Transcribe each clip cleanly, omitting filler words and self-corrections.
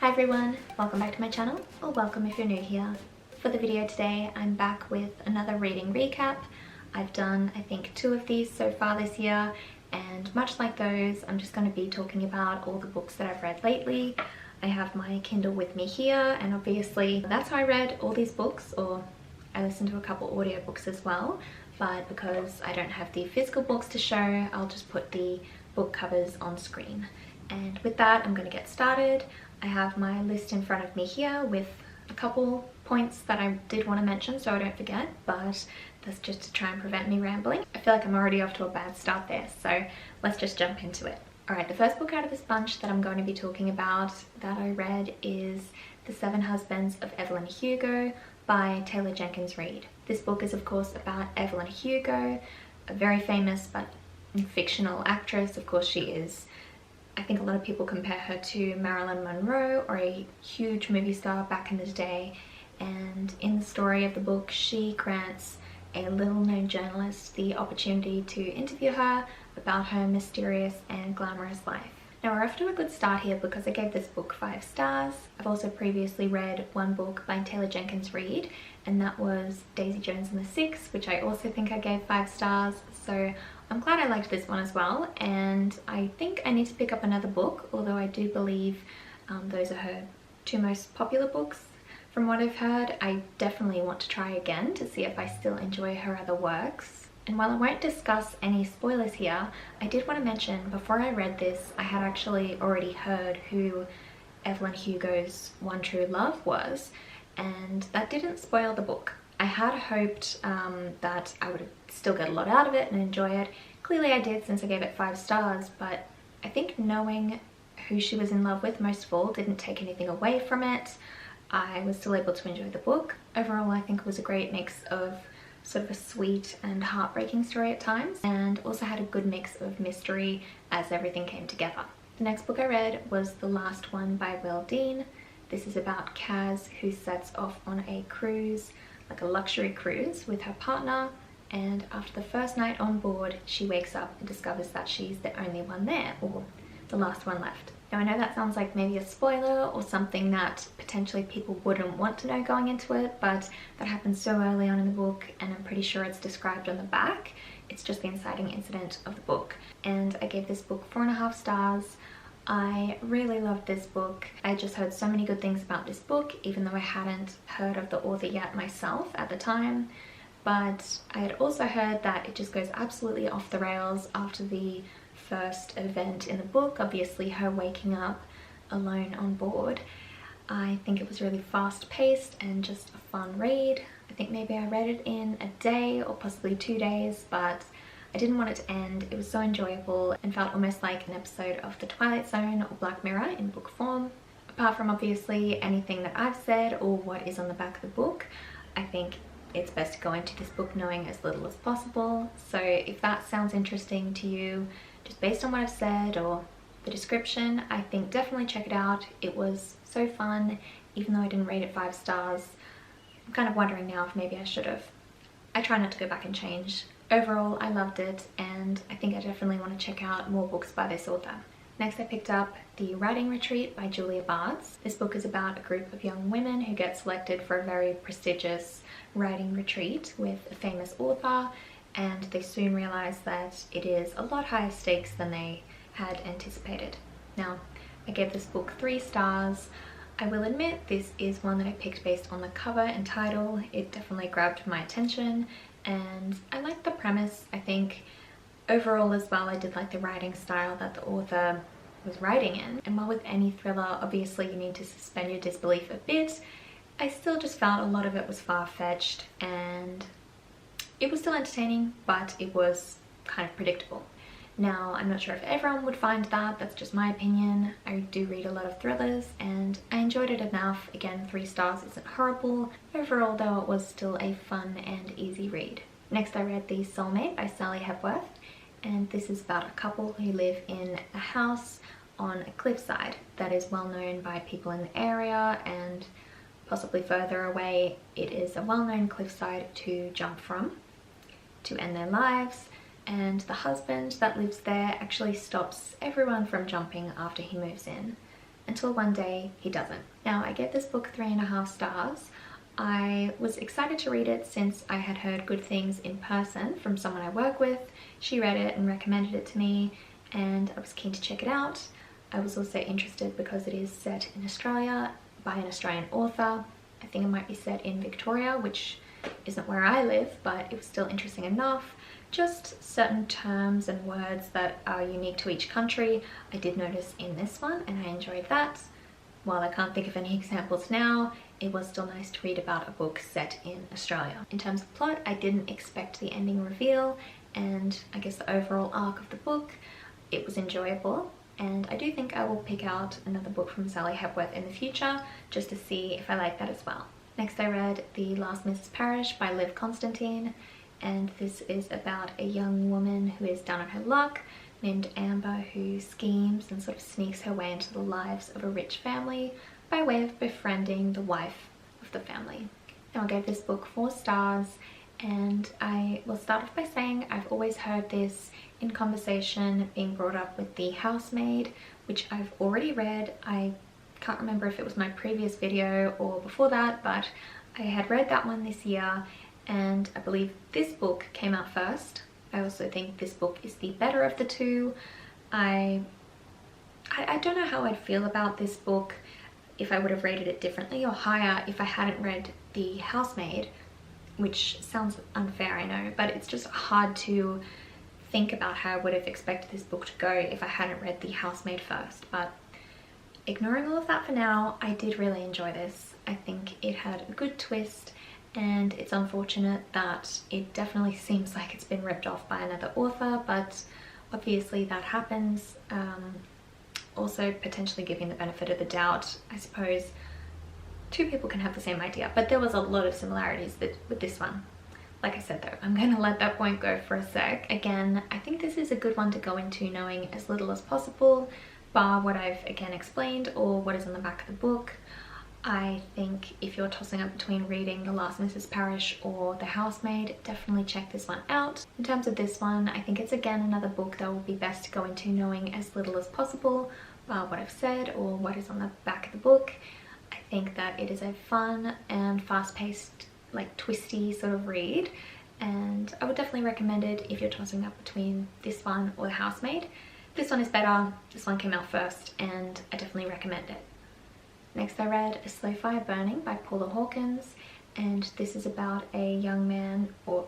Hi everyone, welcome back to my channel, or welcome if you're new here. For the video today, I'm back with another reading recap. I've done, I think, 2 of these so far this year, and much like those, I'm just going to be talking about all the books that I've read lately. I have my Kindle with me here, and obviously that's how I read all these books, or I listened to a couple audiobooks as well, but because I don't have the physical books to show, I'll just put the book covers on screen. And with that, I'm going to get started. I have my list in front of me here with a couple points that I did want to mention so I don't forget, but that's just to try and prevent me rambling. I feel like I'm already off to a bad start there, so let's just jump into it. Alright, the first book out of this bunch that I'm going to be talking about that I read is The 7 Husbands of Evelyn Hugo by Taylor Jenkins Reid. This book is of course about Evelyn Hugo, a very famous but fictional actress. Of course she is. I think a lot of people compare her to Marilyn Monroe, or a huge movie star back in the day, and in the story of the book she grants a little-known journalist the opportunity to interview her about her mysterious and glamorous life. Now we're off to a good start here because I gave this book 5 stars. I've also previously read one book by Taylor Jenkins Reid, and that was Daisy Jones and the Six, which I also think I gave 5 stars, so I'm glad I liked this one as well, and I think I need to pick up another book, although I do believe those are her 2 most popular books. From what I've heard, I definitely want to try again to see if I still enjoy her other works. And while I won't discuss any spoilers here, I did want to mention before I read this, I had actually already heard who Evelyn Hugo's one true love was, and that didn't spoil the book. I had hoped that I would still get a lot out of it and enjoy it. Clearly I did, since I gave it 5 stars, but I think knowing who she was in love with most of all didn't take anything away from it. I was still able to enjoy the book. Overall, I think it was a great mix of sort of a sweet and heartbreaking story at times, and also had a good mix of mystery as everything came together. The next book I read was The Last One by Will Dean. This is about Kaz, who sets off on a cruise, like a luxury cruise, with her partner, and after the first night on board she wakes up and discovers that she's the only one there, or the last one left. Now I know that sounds like maybe a spoiler or something that potentially people wouldn't want to know going into it, but that happens so early on in the book and I'm pretty sure it's described on the back. It's just the inciting incident of the book, and I gave this book 4.5 stars. I really loved this book. I just heard so many good things about this book, even though I hadn't heard of the author yet myself at the time. But I had also heard that it just goes absolutely off the rails after the first event in the book, obviously her waking up alone on board. I think it was really fast-paced and just a fun read. I think maybe I read it in a day or possibly 2 days, but I didn't want it to end. It was so enjoyable and felt almost like an episode of The Twilight Zone or Black Mirror in book form. Apart from obviously anything that I've said or what is on the back of the book, I think it's best to go into this book knowing as little as possible. So if that sounds interesting to you, just based on what I've said or the description, I think definitely check it out. It was so fun, even though I didn't rate it 5 stars. I'm kind of wondering now if maybe I should have. I try not to go back and change. Overall, I loved it, and I think I definitely want to check out more books by this author. Next I picked up The Writing Retreat by Julia Barnes. This book is about a group of young women who get selected for a very prestigious writing retreat with a famous author, and they soon realize that it is a lot higher stakes than they had anticipated. Now, I gave this book 3 stars. I will admit this is one that I picked based on the cover and title. It definitely grabbed my attention, and I liked the premise. I think overall as well I did like the writing style that the author was writing in, and while with any thriller obviously you need to suspend your disbelief a bit, I still just felt a lot of it was far-fetched, and it was still entertaining, but it was kind of predictable. Now, I'm not sure if everyone would find that, that's just my opinion. I do read a lot of thrillers and I enjoyed it enough. Again, 3 stars isn't horrible. Overall though, it was still a fun and easy read. Next I read The Soulmate by Sally Hepworth, and this is about a couple who live in a house on a cliffside that is well known by people in the area, and possibly further away. It is a well-known cliffside to jump from to end their lives, and the husband that lives there actually stops everyone from jumping after he moves in. until one day he doesn't. Now, I gave this book 3.5 stars. I was excited to read it since I had heard good things in person from someone I work with. She read it and recommended it to me, and I was keen to check it out. I was also interested because it is set in Australia by an Australian author. I think it might be set in Victoria, which isn't where I live, but it was still interesting enough. Just certain terms and words that are unique to each country I did notice in this one, and I enjoyed that. While I can't think of any examples now, it was still nice to read about a book set in Australia. In terms of plot, I didn't expect the ending reveal, and I guess the overall arc of the book, it was enjoyable. And I do think I will pick out another book from Sally Hepworth in the future, just to see if I like that as well. Next I read The Last M Parish by Liv Constantine, and this is about a young woman who is down on her luck, named Amber, who schemes and sort of sneaks her way into the lives of a rich family by way of befriending the wife of the family. Now, I gave this book 4 stars, and I will start off by saying I've always heard this in conversation being brought up with The Housemaid, which I've already read. I can't remember if it was my previous video or before that, but I had read that one this year, and I believe this book came out first. I also think this book is the better of the two. I don't know how I'd feel about this book if I would have rated it differently or higher if I hadn't read The Housemaid, which sounds unfair, I know, but it's just hard to think about how I would have expected this book to go if I hadn't read The Housemaid first. But ignoring all of that for now, I did really enjoy this. I think it had a good twist, and it's unfortunate that it definitely seems like it's been ripped off by another author, but obviously that happens. Also potentially giving the benefit of the doubt, I suppose 2 people can have the same idea, but there was a lot of similarities with this one. Like I said though, I'm going to let that point go for a sec. Again, I think this is a good one to go into knowing as little as possible, bar what I've again explained or what is in the back of the book. I think if you're tossing up between reading The Last Mrs. Parish or The Housemaid, definitely check this one out. In terms of this one, I think it's again another book that will be best to go into knowing as little as possible what I've said or what is on the back of the book. I think that it is a fun and fast-paced, like twisty sort of read, and I would definitely recommend it if you're tossing up between this one or The Housemaid. This one is better, this one came out first, and I definitely recommend it. Next I read A Slow Fire Burning by Paula Hawkins, and this is about a young man, or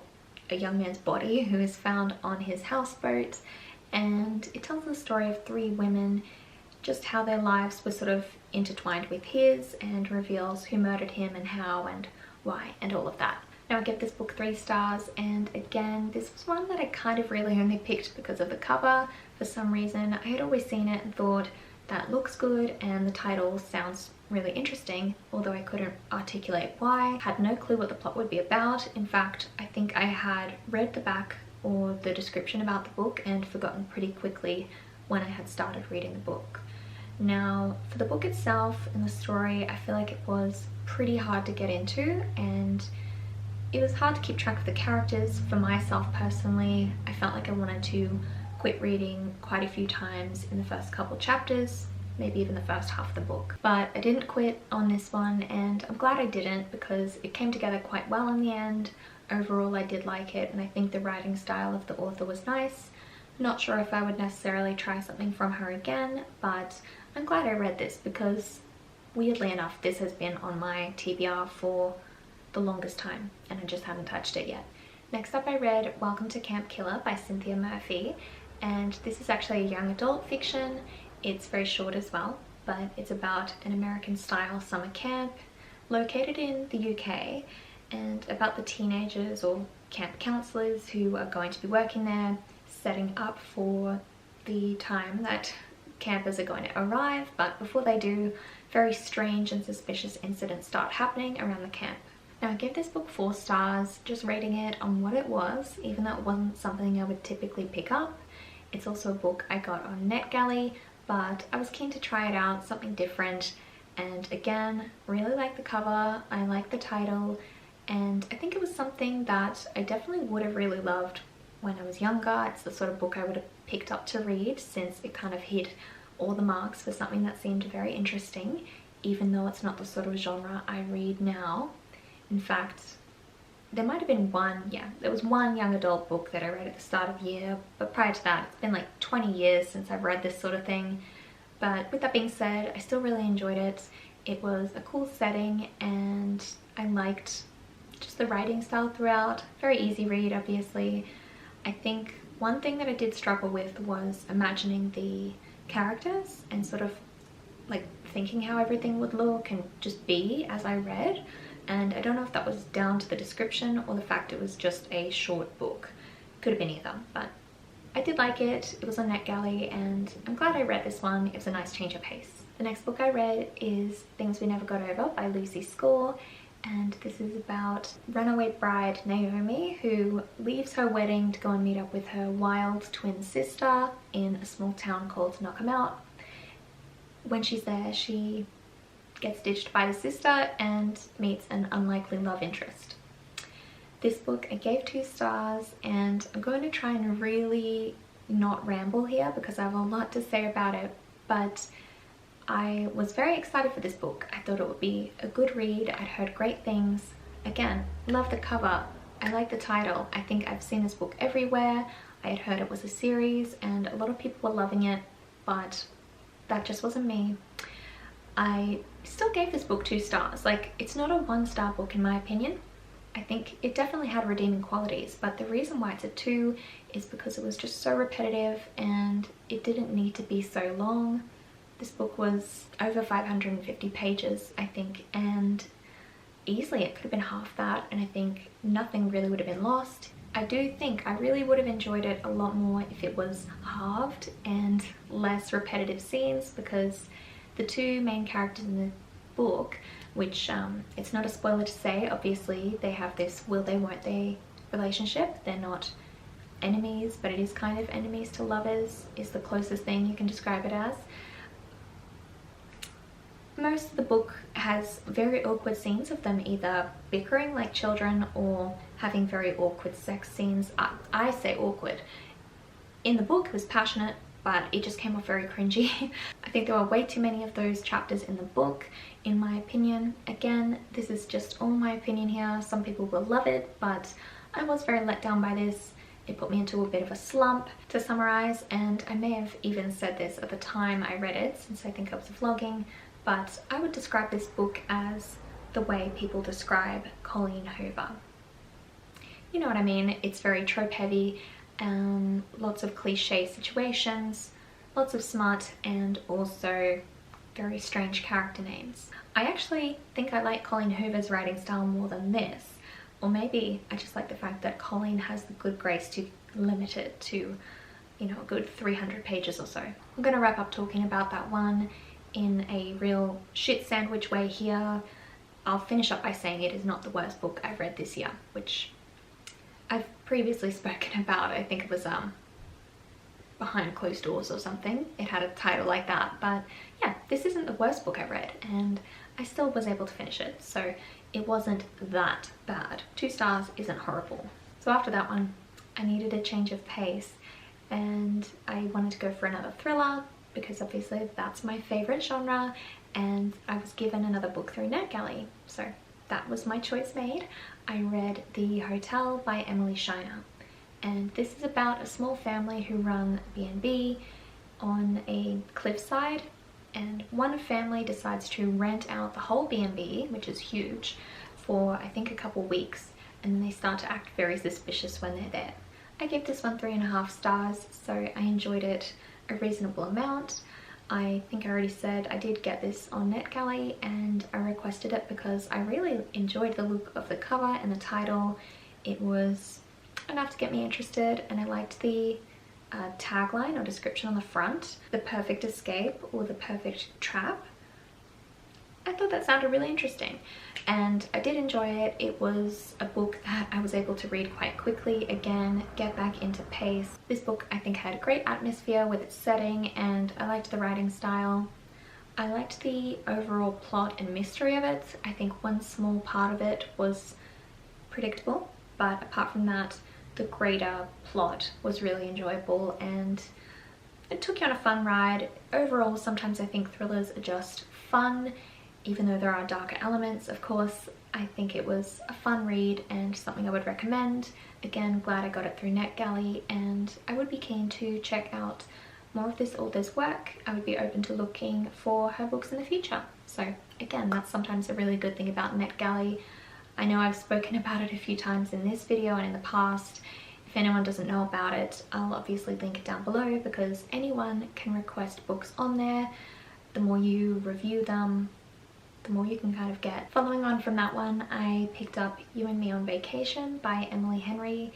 a young man's body, who is found on his houseboat, and it tells the story of 3 women, just how their lives were sort of intertwined with his, and reveals who murdered him and how and why and all of that. Now, I give this book 3 stars, and again, this was one that I kind of really only picked because of the cover. For some reason, I had always seen it and thought, that looks good and the title sounds really interesting, although I couldn't articulate why. Had no clue what the plot would be about. In fact, I think I had read the back or the description about the book and forgotten pretty quickly when I had started reading the book. Now, for the book itself and the story, I feel like it was pretty hard to get into, and it was hard to keep track of the characters. For myself personally, I felt like I wanted to quit reading quite a few times in the first couple chapters, maybe even the first half of the book. But I didn't quit on this one, and I'm glad I didn't because it came together quite well in the end. Overall, I did like it, and I think the writing style of the author was nice. Not sure if I would necessarily try something from her again, but I'm glad I read this because, weirdly enough, this has been on my TBR for the longest time, and I just haven't touched it yet. Next up, I read Welcome to Camp Killer by Cynthia Murphy, and this is actually a young adult fiction. It's very short as well, but it's about an American-style summer camp located in the UK, and about the teenagers or camp counselors who are going to be working there, setting up for the time that campers are going to arrive. But before they do, very strange and suspicious incidents start happening around the camp. Now, I give this book 4 stars, just rating it on what it was, even though it wasn't something I would typically pick up. It's also a book I got on NetGalley, but I was keen to try it out, something different, and again, really like the cover, I like the title, and I think it was something that I definitely would have really loved when I was younger. It's the sort of book I would have picked up to read since it kind of hit all the marks for something that seemed very interesting, even though it's not the sort of genre I read now. In fact, there might have been there was one young adult book that I read at the start of the year, but prior to that, it's been like 20 years since I've read this sort of thing. But with that being said, I still really enjoyed it. It was a cool setting and I liked just the writing style throughout. Very easy read, obviously. I think one thing that I did struggle with was imagining the characters and sort of like thinking how everything would look and just be as I read. And I don't know if that was down to the description or the fact it was just a short book. Could have been either, but I did like it. It was on NetGalley and I'm glad I read this one. It was a nice change of pace. The next book I read is Things We Never Got Over by Lucy Score, and this is about runaway bride Naomi, who leaves her wedding to go and meet up with her wild twin sister in a small town called Knockemout. When she's there, she gets ditched by the sister and meets an unlikely love interest. This book I gave 2 stars, and I'm going to try and really not ramble here because I have a lot to say about it, but I was very excited for this book. I thought it would be a good read. I'd heard great things. Again, love the cover. I like the title. I think I've seen this book everywhere. I had heard it was a series and a lot of people were loving it, but that just wasn't me. I still gave this book 2 stars. Like, it's not a 1-star book in my opinion. I think it definitely had redeeming qualities, but the reason why it's a 2 is because it was just so repetitive and it didn't need to be so long. This book was over 550 pages, I think, and easily it could have been half that, and I think nothing really would have been lost. I do think I really would have enjoyed it a lot more if it was halved and less repetitive scenes, because the 2 main characters in the book, which it's not a spoiler to say, obviously they have this will they won't they relationship. They're not enemies, but it is kind of enemies to lovers is the closest thing you can describe it as. Most of the book has very awkward scenes of them either bickering like children or having very awkward sex scenes. I say awkward. In the book it was passionate, but it just came off very cringy. I think there were way too many of those chapters in the book, in my opinion. Again, this is just all my opinion here. Some people will love it, but I was very let down by this. It put me into a bit of a slump, to summarize, and I may have even said this at the time I read it, since I think I was vlogging, but I would describe this book as the way people describe Colleen Hoover. You know what I mean? It's very trope heavy, lots of cliche situations, lots of smut, and also very strange character names. I actually think I like Colleen Hoover's writing style more than this, or maybe I just like the fact that Colleen has the good grace to limit it to, you know, a good 300 pages or so. I'm gonna wrap up talking about that one in a real shit sandwich way here. I'll finish up by saying it is not the worst book I've read this year, which I've previously spoken about. I think it was Behind Closed Doors or something. It had a title like that, but yeah, this isn't the worst book I've read and I still was able to finish it, so it wasn't that bad. 2 stars isn't horrible. So after that one, I needed a change of pace and I wanted to go for another thriller, because obviously that's my favorite genre, and I was given another book through NetGalley, so that was my choice made. I read The Hotel by Emily Shiner, and this is about a small family who run B&B on a cliffside, and one family decides to rent out the whole B&B, which is huge, for I think a couple weeks, and then they start to act very suspicious when they're there. I gave this one 3.5 stars, so I enjoyed it a reasonable amount. I think I already said I did get this on NetGalley and I requested it because I really enjoyed the look of the cover and the title. It was enough to get me interested, and I liked the tagline or description on the front, the perfect escape or the perfect trap. I thought that sounded really interesting and I did enjoy it. It was a book that I was able to read quite quickly, again, get back into pace. This book I think had a great atmosphere with its setting, and I liked the writing style. I liked the overall plot and mystery of it. I think one small part of it was predictable, but apart from that, the greater plot was really enjoyable, and it took you on a fun ride. Overall, sometimes I think thrillers are just fun, even though there are darker elements, of course. I think it was a fun read and something I would recommend. Again, glad I got it through NetGalley, and I would be keen to check out more of this author's work. I would be open to looking for her books in the future. So again, that's sometimes a really good thing about NetGalley. I know I've spoken about it a few times in this video and in the past. If anyone doesn't know about it, I'll obviously link it down below, because anyone can request books on there. The more you review them, the more you can kind of get. Following on from that one, I picked up You and Me on Vacation by Emily Henry,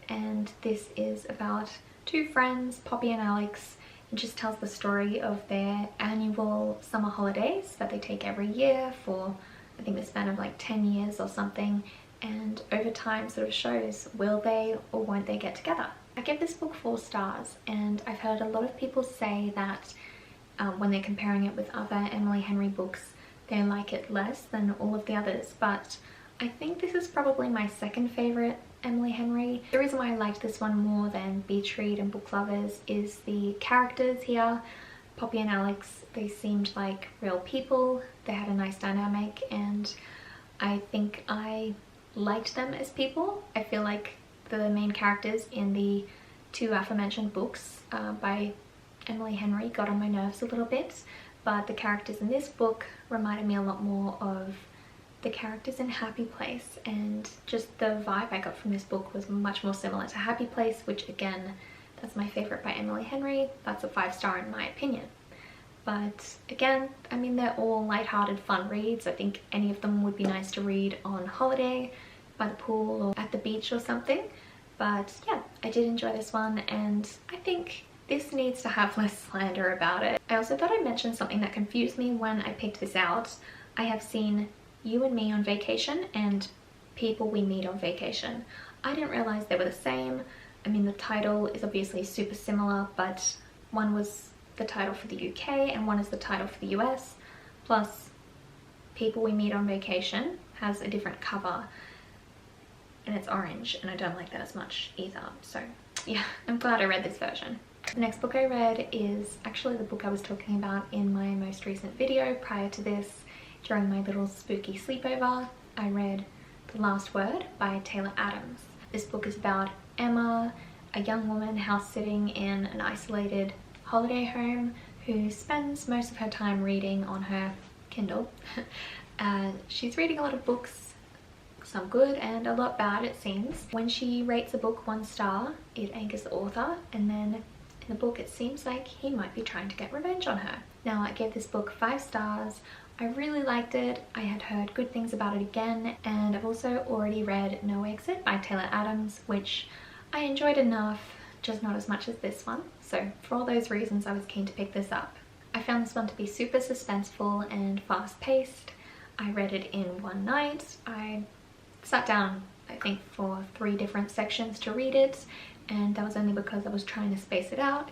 and this is about two friends, Poppy and Alex. It just tells the story of their annual summer holidays that they take every year for, I think, the span of like 10 years or something, and over time sort of shows will they or won't they get together. I give this book 4 stars, and I've heard a lot of people say that when they're comparing it with other Emily Henry books, they like it less than all of the others, but I think this is probably my second favourite Emily Henry. The reason why I liked this one more than Beach Read and Book Lovers is the characters here. Poppy and Alex, they seemed like real people, they had a nice dynamic, and I think I liked them as people. I feel like the main characters in the 2 aforementioned books by Emily Henry got on my nerves a little bit, but the characters in this book reminded me a lot more of the characters in Happy Place, and just the vibe I got from this book was much more similar to Happy Place, which again, that's my favourite by Emily Henry. That's a 5-star in my opinion. But again, I mean, they're all light-hearted fun reads. I think any of them would be nice to read on holiday, by the pool or at the beach or something. But yeah, I did enjoy this one, and I think this needs to have less slander about it. I also thought I'd mention something that confused me when I picked this out. I have seen You and Me on Vacation and People We Meet on Vacation. I didn't realise they were the same. I mean, the title is obviously super similar, but one was the title for the UK and one is the title for the US. Plus, People We Meet on Vacation has a different cover, and it's orange, and I don't like that as much either. So yeah, I'm glad I read this version. The next book I read is actually the book I was talking about in my most recent video prior to this. During my little spooky sleepover, I read The Last Word by Taylor Adams. This book is about Emma, a young woman house-sitting in an isolated holiday home who spends most of her time reading on her Kindle. She's reading a lot of books, some good and a lot bad it seems. When she rates a book 1 star, it angers the author, and then in the book it seems like he might be trying to get revenge on her. Now, I gave this book 5 stars. I really liked it. I had heard good things about it again, and I've also already read No Exit by Taylor Adams, which I enjoyed enough, just not as much as this one. So for all those reasons, I was keen to pick this up. I found this one to be super suspenseful and fast-paced. I read it in one night. I sat down, I think, for 3 different sections to read it, and that was only because I was trying to space it out.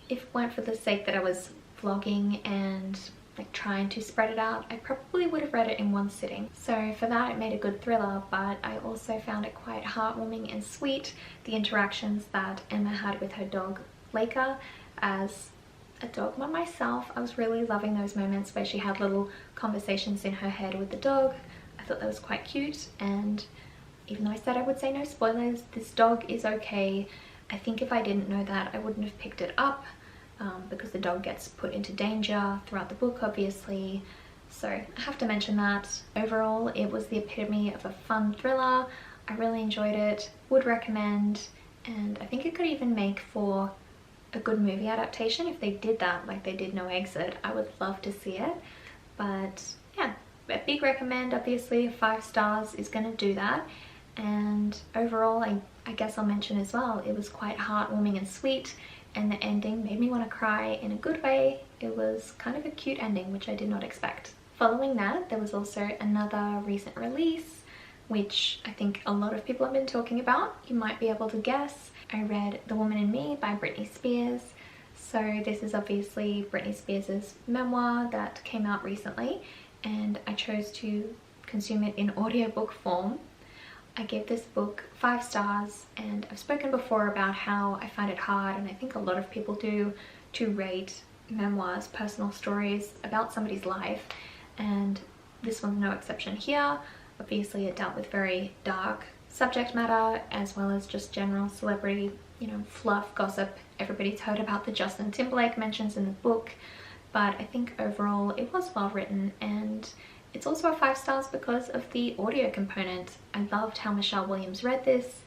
If it weren't for the sake that I was vlogging and like trying to spread it out, I probably would have read it in one sitting. So for that, it made a good thriller, but I also found it quite heartwarming and sweet. The interactions that Emma had with her dog Laker. As a dog mom myself, I was really loving those moments where she had little conversations in her head with the dog. I thought that was quite cute, and even though I said I would say no spoilers, this dog is okay. I think if I didn't know that, I wouldn't have picked it up. Because the dog gets put into danger throughout the book, obviously. So I have to mention that. Overall, it was the epitome of a fun thriller. I really enjoyed it, would recommend, and I think it could even make for a good movie adaptation if they did that like they did No Exit. I would love to see it. But yeah, a big recommend. Obviously 5 stars is going to do that. And overall, I guess I'll mention as well, it was quite heartwarming and sweet, and the ending made me want to cry in a good way. It was kind of a cute ending, which I did not expect. Following that, there was also another recent release, which I think a lot of people have been talking about. You might be able to guess. I read The Woman in Me by Britney Spears. So this is obviously Britney Spears' memoir that came out recently, and I chose to consume it in audiobook form. I gave this book 5 stars, and I've spoken before about how I find it hard, and I think a lot of people do, to rate memoirs, personal stories about somebody's life, and this one's no exception here. Obviously it dealt with very dark subject matter as well as just general celebrity, you know, fluff, gossip. Everybody's heard about the Justin Timberlake mentions in the book, but I think overall it was well written, and it's also a 5 stars because of the audio component. I loved how Michelle Williams read this.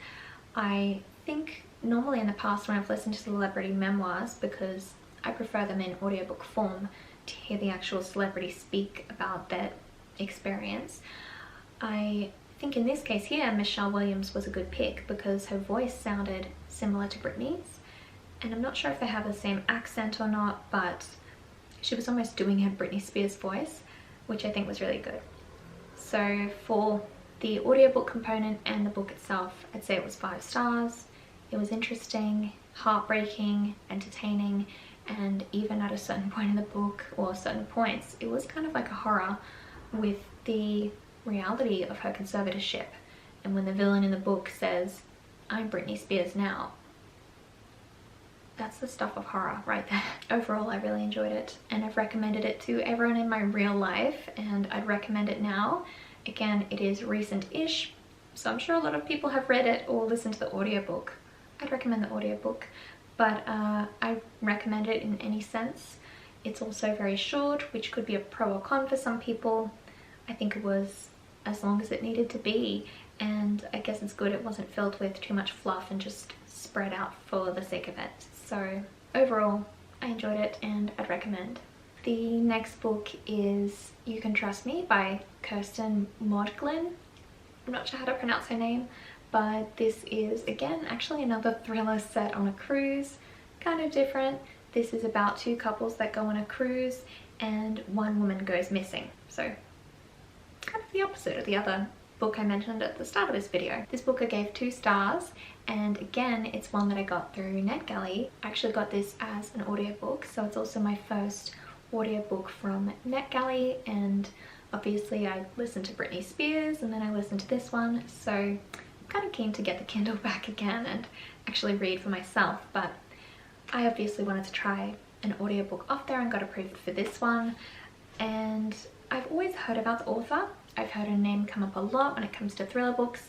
I think normally in the past when I've listened to celebrity memoirs, because I prefer them in audiobook form to hear the actual celebrity speak about their experience, I think in this case here Michelle Williams was a good pick because her voice sounded similar to Britney's, and I'm not sure if they have the same accent or not, but she was almost doing her Britney Spears voice, which I think was really good. So for the audiobook component and the book itself, I'd say it was 5 stars. It was interesting, heartbreaking, entertaining, and even at a certain point in the book, or certain points, it was kind of like a horror with the reality of her conservatorship. And when the villain in the book says, "I'm Britney Spears now," that's the stuff of horror right there. Overall, I really enjoyed it, and I've recommended it to everyone in my real life, and I'd recommend it now. Again, it is recent-ish, so I'm sure a lot of people have read it or listened to the audiobook. I'd recommend the audiobook, but I recommend it in any sense. It's also very short, which could be a pro or con for some people. I think it was as long as it needed to be, and I guess it's good it wasn't filled with too much fluff and just spread out for the sake of it. So overall, I enjoyed it and I'd recommend. The next book is You Can Trust Me by Kirsten Modglin. I'm not sure how to pronounce her name, but this is again actually another thriller set on a cruise. Kind of different. This is about 2 couples that go on a cruise and one woman goes missing. So kind of the opposite of the other book I mentioned at the start of this video. This book I gave 2 stars, and again it's one that I got through NetGalley. I actually got this as an audiobook, so it's also my first audiobook from NetGalley, and obviously I listened to Britney Spears and then I listened to this one, so I'm kind of keen to get the Kindle back again and actually read for myself, but I obviously wanted to try an audiobook off there and got approved for this one. And I've always heard about the author. I've heard her name come up a lot when it comes to thriller books,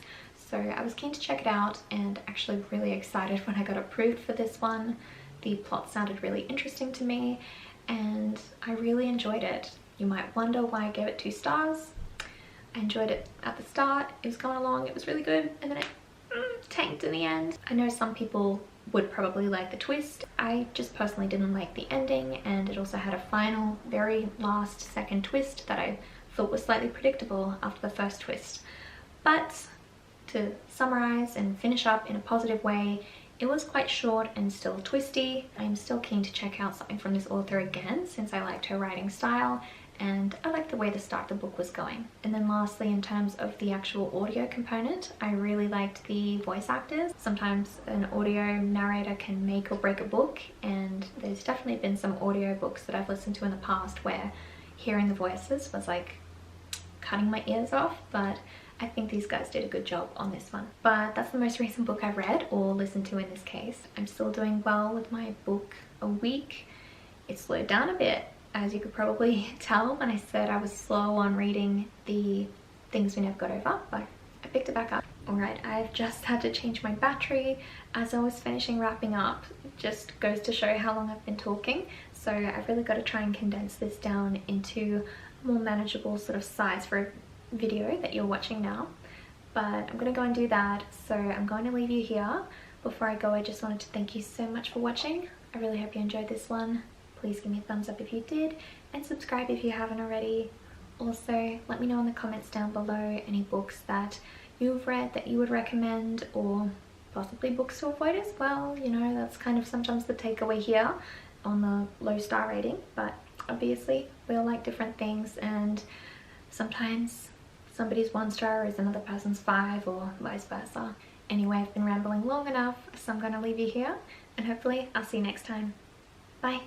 so I was keen to check it out and actually really excited when I got approved for this one. The plot sounded really interesting to me and I really enjoyed it. You might wonder why I gave it 2 stars. I enjoyed it at the start, it was going along, it was really good, and then it tanked in the end. I know some people would probably like the twist. I just personally didn't like the ending, and it also had a final, very last second twist that I thought was slightly predictable after the first twist. But to summarize and finish up in a positive way, it was quite short and still twisty. I'm still keen to check out something from this author again since I liked her writing style and I liked the way the start of the book was going. And then lastly, in terms of the actual audio component, I really liked the voice actors. Sometimes an audio narrator can make or break a book, and there's definitely been some audio books that I've listened to in the past where hearing the voices was like cutting my ears off, but I think these guys did a good job on this one. But that's the most recent book I've read or listened to in this case. I'm still doing well with my book a week. It slowed down a bit, as you could probably tell when I said I was slow on reading the things we never got over, but I picked it back up. Alright, I've just had to change my battery as I was finishing wrapping up. It just goes to show how long I've been talking, so I've really got to try and condense this down into a more manageable sort of size for a video that you're watching now. But I'm going to go and do that, so I'm going to leave you here. Before I go, I just wanted to thank you so much for watching. I really hope you enjoyed this one. Please give me a thumbs up if you did, and subscribe if you haven't already. Also, let me know in the comments down below any books that you've read that you would recommend, or possibly books to avoid as well. You know, that's kind of sometimes the takeaway here on the low star rating, but obviously we all like different things, and sometimes somebody's 1 star is another person's 5, or vice versa. Anyway, I've been rambling long enough, so I'm going to leave you here, and hopefully I'll see you next time. Bye.